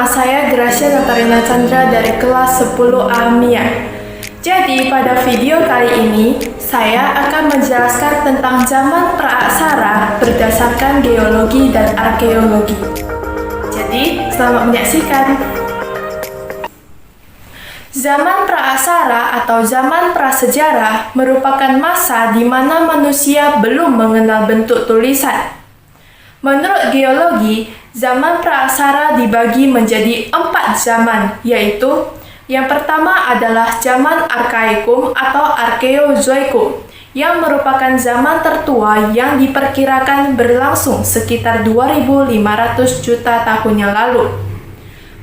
saya Gracia Natarina Chandra dari kelas 10 Almia. Jadi pada video kali ini, saya akan menjelaskan tentang zaman praaksara berdasarkan geologi dan arkeologi. Jadi, selamat menyaksikan. Zaman praaksara atau zaman prasejarah merupakan masa di mana manusia belum mengenal bentuk tulisan. Menurut geologi, zaman praaksara dibagi menjadi 4 zaman, yaitu yang pertama adalah zaman Arkaikum atau Arkeozoikum, yang merupakan zaman tertua yang diperkirakan berlangsung sekitar 2.500 juta tahun yang lalu.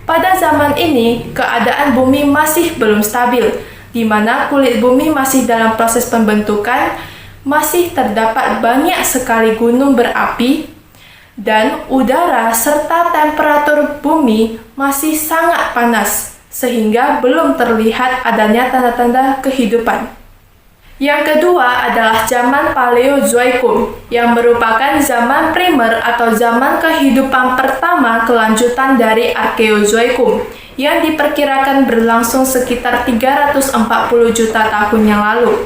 Pada zaman ini, keadaan bumi masih belum stabil, di mana kulit bumi masih dalam proses pembentukan, masih terdapat banyak sekali gunung berapi, dan udara serta temperatur bumi masih sangat panas, sehingga belum terlihat adanya tanda-tanda kehidupan. Yang kedua adalah zaman Paleozoikum, yang merupakan zaman primer atau zaman kehidupan pertama kelanjutan dari Arkeozoikum, yang diperkirakan berlangsung sekitar 340 juta tahun yang lalu.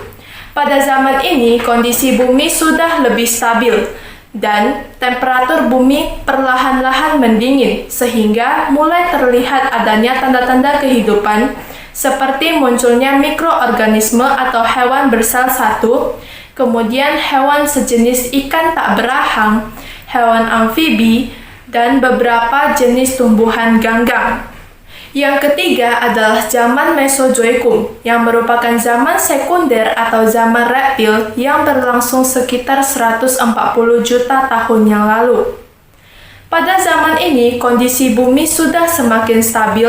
Pada zaman ini, kondisi bumi sudah lebih stabil, dan temperatur bumi perlahan-lahan mendingin, sehingga mulai terlihat adanya tanda-tanda kehidupan, seperti munculnya mikroorganisme atau hewan bersel satu, kemudian hewan sejenis ikan tak berahang, hewan amfibi, dan beberapa jenis tumbuhan ganggang. Yang ketiga adalah zaman Mesozoikum, yang merupakan zaman sekunder atau zaman reptil yang berlangsung sekitar 140 juta tahun yang lalu. Pada zaman ini, kondisi bumi sudah semakin stabil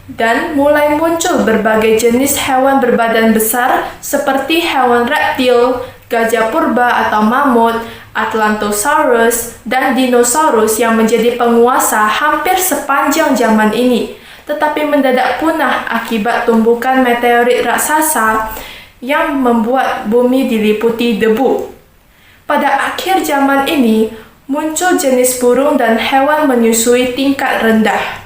dan mulai muncul berbagai jenis hewan berbadan besar seperti hewan reptil, gajah purba atau mamut, Atlantosaurus, dan dinosaurus yang menjadi penguasa hampir sepanjang zaman ini, tetapi mendadak punah akibat tumbukan meteorit raksasa yang membuat bumi diliputi debu. Pada akhir zaman ini, muncul jenis burung dan hewan menyusui tingkat rendah.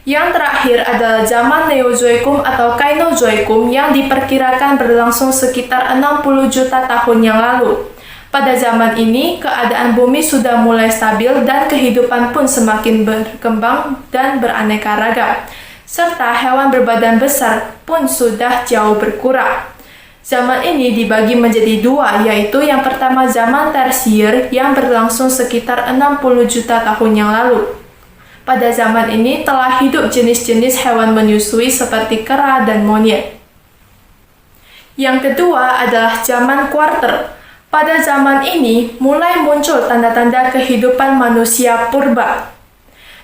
Yang terakhir adalah zaman Neozoikum atau Kainozoikum yang diperkirakan berlangsung sekitar 60 juta tahun yang lalu. Pada zaman ini, keadaan bumi sudah mulai stabil dan kehidupan pun semakin berkembang dan beraneka ragam, serta hewan berbadan besar pun sudah jauh berkurang. Zaman ini dibagi menjadi dua, yaitu yang pertama zaman Tersier yang berlangsung sekitar 60 juta tahun yang lalu. Pada zaman ini telah hidup jenis-jenis hewan menyusui seperti kera dan monyet. Yang kedua adalah zaman Kuarter. Pada zaman ini, mulai muncul tanda-tanda kehidupan manusia purba.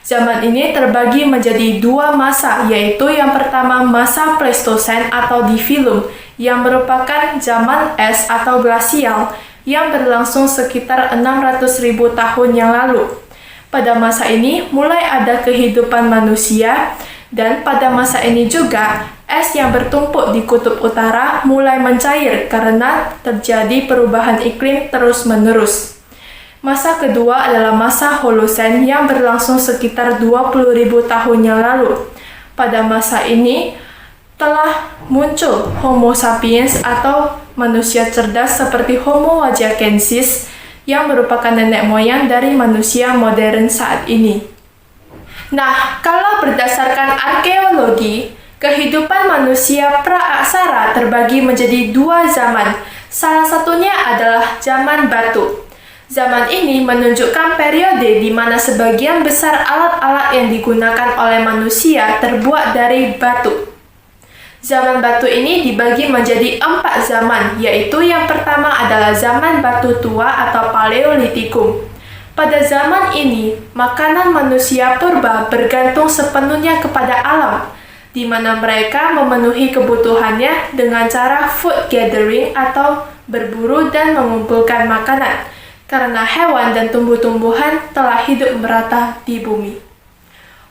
Zaman ini terbagi menjadi dua masa, yaitu yang pertama masa Pleistosen atau Diphilum, yang merupakan zaman es atau glasial, yang berlangsung sekitar 600.000 tahun yang lalu. Pada masa ini, mulai ada kehidupan manusia, dan pada masa ini juga, es yang bertumpuk di kutub utara mulai mencair karena terjadi perubahan iklim terus-menerus. Masa kedua adalah masa Holosen yang berlangsung sekitar 20.000 tahun yang lalu. Pada masa ini, telah muncul Homo sapiens atau manusia cerdas seperti Homo wajachensis yang merupakan nenek moyang dari manusia modern saat ini. Nah, kalau berdasarkan arkeologi, kehidupan manusia praaksara terbagi menjadi dua zaman. Salah satunya adalah zaman batu. Zaman ini menunjukkan periode di mana sebagian besar alat-alat yang digunakan oleh manusia terbuat dari batu. Zaman batu ini dibagi menjadi 4 zaman, yaitu yang pertama adalah zaman batu tua atau Paleolitikum. Pada zaman ini, makanan manusia purba bergantung sepenuhnya kepada alam, di mana mereka memenuhi kebutuhannya dengan cara food gathering atau berburu dan mengumpulkan makanan, karena hewan dan tumbuh-tumbuhan telah hidup merata di bumi.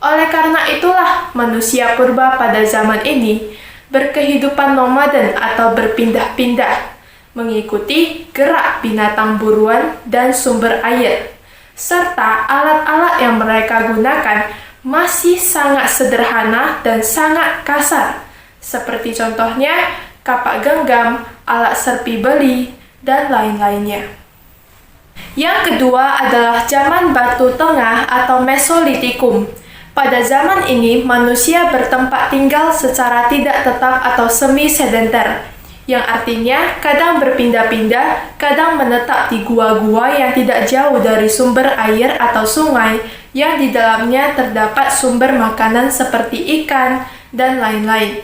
Oleh karena itulah, manusia purba pada zaman ini berkehidupan nomaden atau berpindah-pindah, mengikuti gerak binatang buruan dan sumber air, serta alat-alat yang mereka gunakan masih sangat sederhana dan sangat kasar, seperti contohnya kapak genggam, alat serpi beli, dan lain-lainnya. Yang kedua adalah zaman Batu Tengah atau Mesolitikum. Pada zaman ini, manusia bertempat tinggal secara tidak tetap atau semi-sedenter, yang artinya kadang berpindah-pindah, kadang menetap di gua-gua yang tidak jauh dari sumber air atau sungai, yang di dalamnya terdapat sumber makanan seperti ikan, dan lain-lain.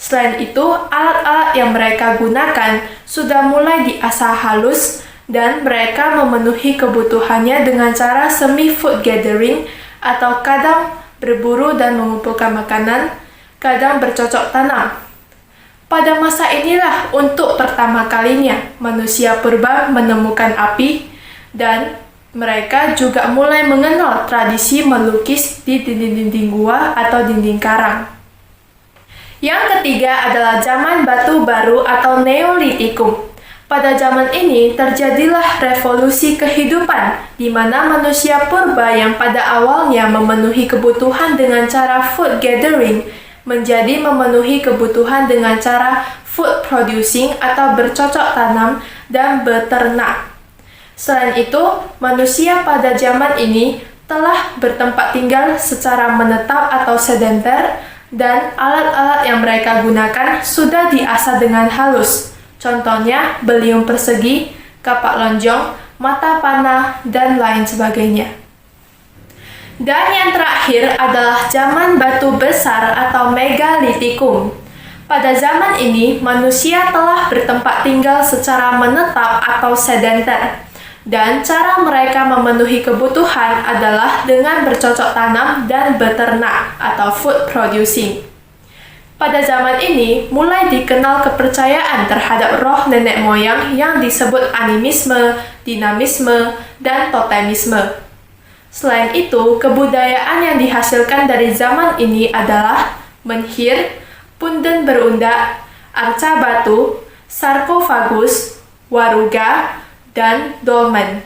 Selain itu, alat-alat yang mereka gunakan sudah mulai diasah halus, dan mereka memenuhi kebutuhannya dengan cara semi-food gathering, atau kadang berburu dan mengumpulkan makanan, kadang bercocok tanam. Pada masa inilah untuk pertama kalinya manusia purba menemukan api, dan mereka juga mulai mengenal tradisi melukis di dinding-dinding gua atau dinding karang. Yang ketiga adalah zaman Batu Baru atau Neolitikum. Pada zaman ini terjadilah revolusi kehidupan, di mana manusia purba yang pada awalnya memenuhi kebutuhan dengan cara food gathering, menjadi memenuhi kebutuhan dengan cara food producing atau bercocok tanam dan beternak. Selain itu, manusia pada zaman ini telah bertempat tinggal secara menetap atau sedenter, dan alat-alat yang mereka gunakan sudah diasah dengan halus. Contohnya beliung persegi, kapak lonjong, mata panah, dan lain sebagainya. Dan yang terakhir adalah zaman Batu Besar atau Megalitikum. Pada zaman ini, manusia telah bertempat tinggal secara menetap atau sedenter, dan cara mereka memenuhi kebutuhan adalah dengan bercocok tanam dan beternak atau food producing. Pada zaman ini, mulai dikenal kepercayaan terhadap roh nenek moyang yang disebut animisme, dinamisme, dan totemisme. Selain itu, kebudayaan yang dihasilkan dari zaman ini adalah menhir, punden berundak, arca batu, sarkofagus, waruga, dan dolmen.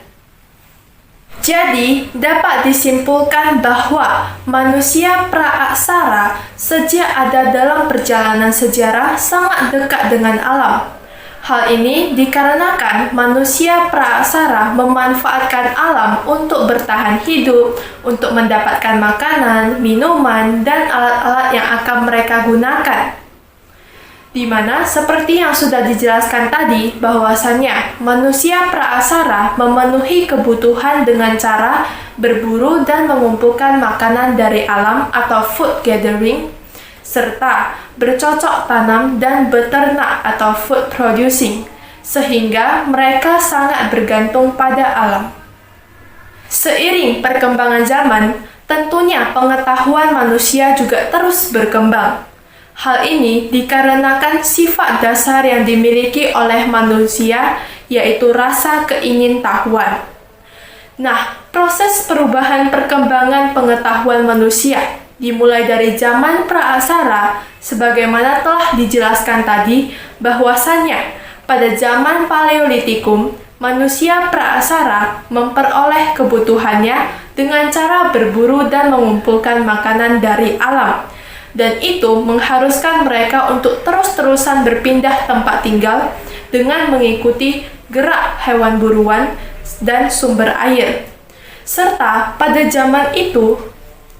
Jadi, dapat disimpulkan bahwa manusia praaksara sejak ada dalam perjalanan sejarah sangat dekat dengan alam. Hal ini dikarenakan manusia praaksara memanfaatkan alam untuk bertahan hidup, untuk mendapatkan makanan, minuman, dan alat-alat yang akan mereka gunakan. Di mana seperti yang sudah dijelaskan tadi, bahwasannya manusia praaksara memenuhi kebutuhan dengan cara berburu dan mengumpulkan makanan dari alam atau food gathering, serta bercocok tanam dan beternak atau food producing, sehingga mereka sangat bergantung pada alam. Seiring perkembangan zaman, tentunya pengetahuan manusia juga terus berkembang. Hal ini dikarenakan sifat dasar yang dimiliki oleh manusia, yaitu rasa keingintahuan. Nah, proses perubahan perkembangan pengetahuan manusia dimulai dari zaman praaksara, sebagaimana telah dijelaskan tadi, bahwasannya pada zaman Paleolitikum, manusia praaksara memperoleh kebutuhannya dengan cara berburu dan mengumpulkan makanan dari alam. Dan itu mengharuskan mereka untuk terus-terusan berpindah tempat tinggal dengan mengikuti gerak hewan buruan dan sumber air. Serta pada zaman itu,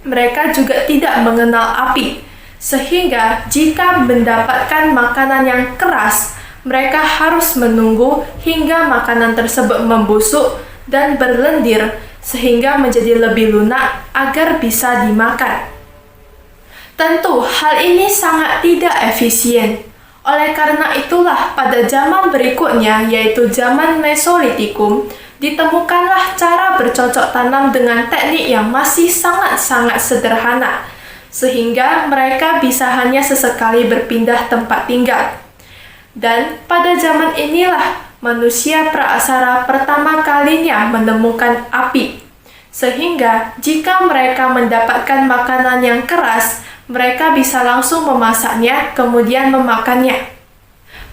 mereka juga tidak mengenal api, sehingga jika mendapatkan makanan yang keras, mereka harus menunggu hingga makanan tersebut membusuk dan berlendir sehingga menjadi lebih lunak agar bisa dimakan. Tentu, hal ini sangat tidak efisien. Oleh karena itulah, pada zaman berikutnya, yaitu zaman Mesolitikum, ditemukanlah cara bercocok tanam dengan teknik yang masih sangat-sangat sederhana, sehingga mereka bisa hanya sesekali berpindah tempat tinggal. Dan pada zaman inilah, manusia praaksara pertama kalinya menemukan api, sehingga jika mereka mendapatkan makanan yang keras, mereka bisa langsung memasaknya, kemudian memakannya.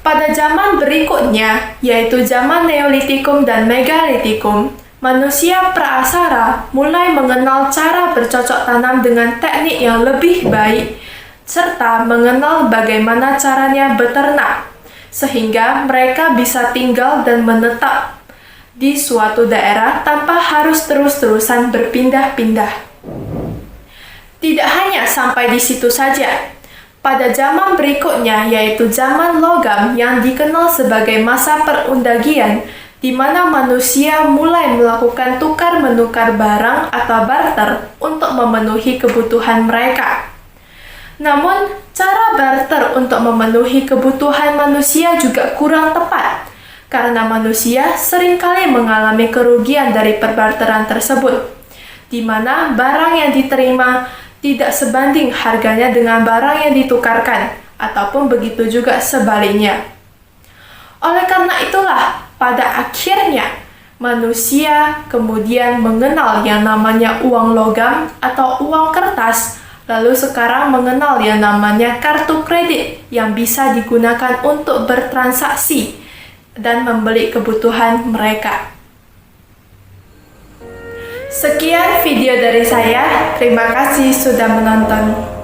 Pada zaman berikutnya, yaitu zaman Neolitikum dan Megalitikum, manusia praasara mulai mengenal cara bercocok tanam dengan teknik yang lebih baik, serta mengenal bagaimana caranya beternak, sehingga mereka bisa tinggal dan menetap di suatu daerah tanpa harus terus-terusan berpindah-pindah. Tidak hanya sampai di situ saja. Pada zaman berikutnya, yaitu zaman logam yang dikenal sebagai masa perundagian, di mana manusia mulai melakukan tukar-menukar barang atau barter untuk memenuhi kebutuhan mereka. Namun, cara barter untuk memenuhi kebutuhan manusia juga kurang tepat, karena manusia seringkali mengalami kerugian dari perbarteran tersebut, di mana barang yang diterima tidak sebanding harganya dengan barang yang ditukarkan, ataupun begitu juga sebaliknya. Oleh karena itulah, pada akhirnya, manusia kemudian mengenal yang namanya uang logam atau uang kertas, lalu sekarang mengenal yang namanya kartu kredit yang bisa digunakan untuk bertransaksi dan membeli kebutuhan mereka. Sekian video dari saya, terima kasih sudah menonton.